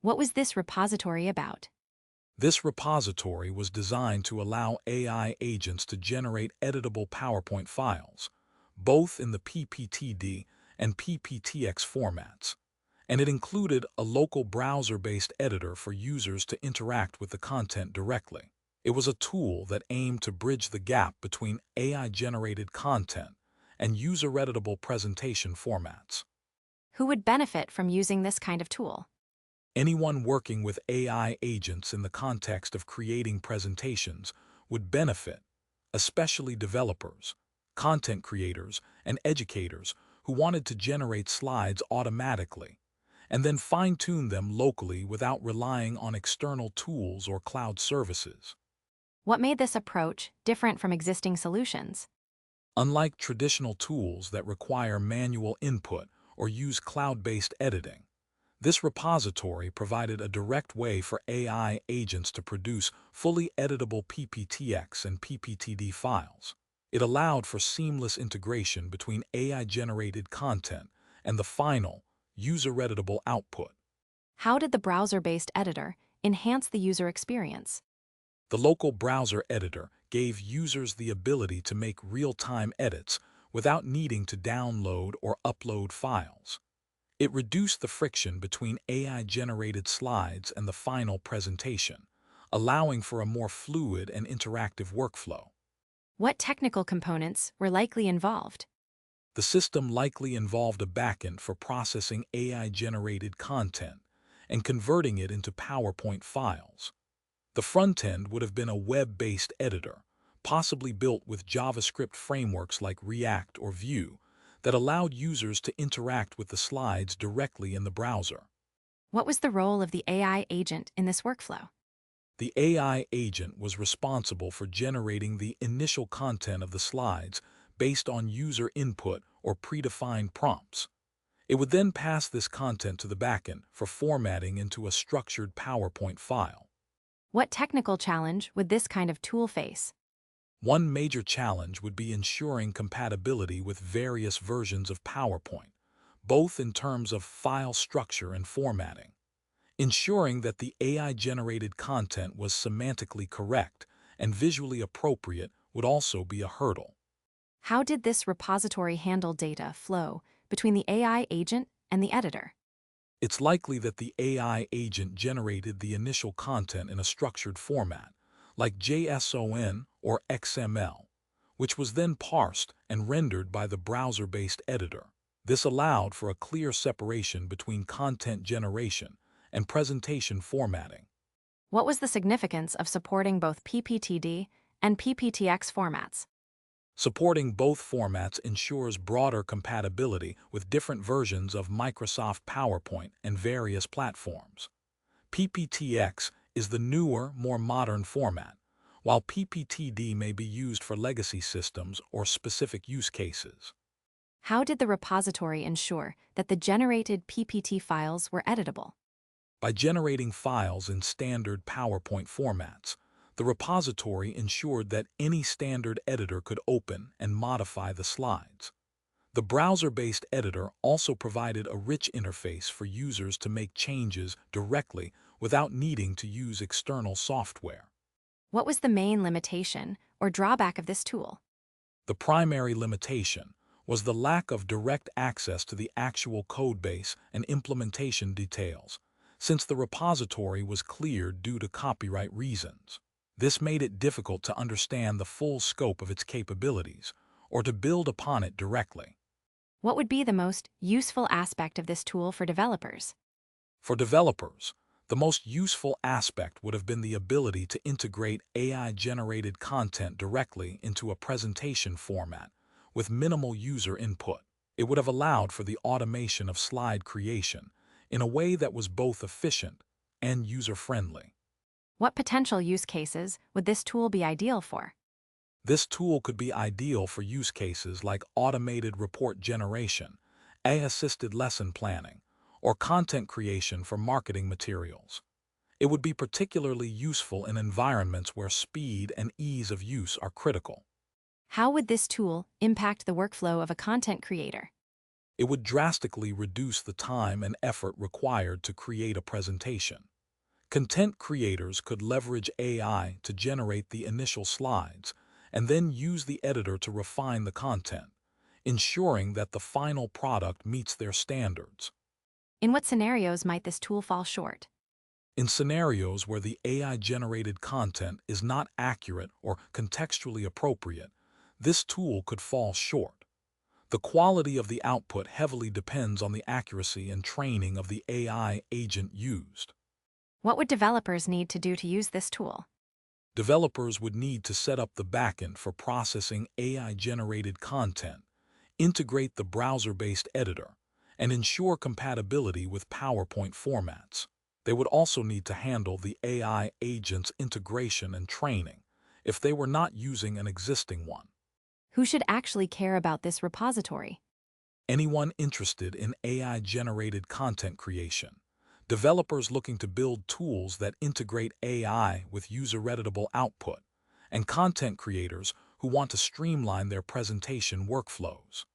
What was this repository about? This repository was designed to allow AI agents to generate editable PowerPoint files, both in the PPTD and PPTX formats, and it included a local browser-based editor for users to interact with the content directly. It was a tool that aimed to bridge the gap between AI-generated content and user-editable presentation formats. Who would benefit from using this kind of tool? Anyone working with AI agents in the context of creating presentations would benefit, especially developers, content creators, and educators who wanted to generate slides automatically and then fine-tune them locally without relying on external tools or cloud services. What made this approach different from existing solutions? Unlike traditional tools that require manual input or use cloud-based editing, this repository provided a direct way for AI agents to produce fully editable PPTX and PPTD files. It allowed for seamless integration between AI-generated content and the final, user-editable output. How did the browser-based editor enhance the user experience? The local browser editor gave users the ability to make real-time edits without needing to download or upload files. It reduced the friction between AI-generated slides and the final presentation, allowing for a more fluid and interactive workflow. What technical components were likely involved? The system likely involved a backend for processing AI-generated content and converting it into PowerPoint files. The front end would have been a web-based editor, possibly built with JavaScript frameworks like React or Vue, that allowed users to interact with the slides directly in the browser. What was the role of the AI agent in this workflow? The AI agent was responsible for generating the initial content of the slides based on user input or predefined prompts. It would then pass this content to the backend for formatting into a structured PowerPoint file. What technical challenge would this kind of tool face? One major challenge would be ensuring compatibility with various versions of PowerPoint, both in terms of file structure and formatting. Ensuring that the AI-generated content was semantically correct and visually appropriate would also be a hurdle. How did this repository handle data flow between the AI agent and the editor? It's likely that the AI agent generated the initial content in a structured format, like JSON or XML, which was then parsed and rendered by the browser-based editor. This allowed for a clear separation between content generation and presentation formatting. What was the significance of supporting both PPTD and PPTX formats? Supporting both formats ensures broader compatibility with different versions of Microsoft PowerPoint and various platforms. PPTX is the newer, more modern format, while PPTD may be used for legacy systems or specific use cases. How did the repository ensure that the generated PPT files were editable? By generating files in standard PowerPoint formats, the repository ensured that any standard editor could open and modify the slides. The browser-based editor also provided a rich interface for users to make changes directly without needing to use external software. What was the main limitation or drawback of this tool? The primary limitation was the lack of direct access to the actual codebase and implementation details, since the repository was cleared due to copyright reasons. This made it difficult to understand the full scope of its capabilities or to build upon it directly. What would be the most useful aspect of this tool for developers? For developers, the most useful aspect would have been the ability to integrate AI-generated content directly into a presentation format with minimal user input. It would have allowed for the automation of slide creation in a way that was both efficient and user-friendly. What potential use cases would this tool be ideal for? This tool could be ideal for use cases like automated report generation, AI-assisted lesson planning, or content creation for marketing materials. It would be particularly useful in environments where speed and ease of use are critical. How would this tool impact the workflow of a content creator? It would drastically reduce the time and effort required to create a presentation. Content creators could leverage AI to generate the initial slides and then use the editor to refine the content, ensuring that the final product meets their standards. In what scenarios might this tool fall short? In scenarios where the AI-generated content is not accurate or contextually appropriate, this tool could fall short. The quality of the output heavily depends on the accuracy and training of the AI agent used. What would developers need to do to use this tool? Developers would need to set up the backend for processing AI-generated content, integrate the browser-based editor, and ensure compatibility with PowerPoint formats. They would also need to handle the AI agent's integration and training if they were not using an existing one. Who should actually care about this repository? Anyone interested in AI-generated content creation, developers looking to build tools that integrate AI with user-editable output, and content creators who want to streamline their presentation workflows.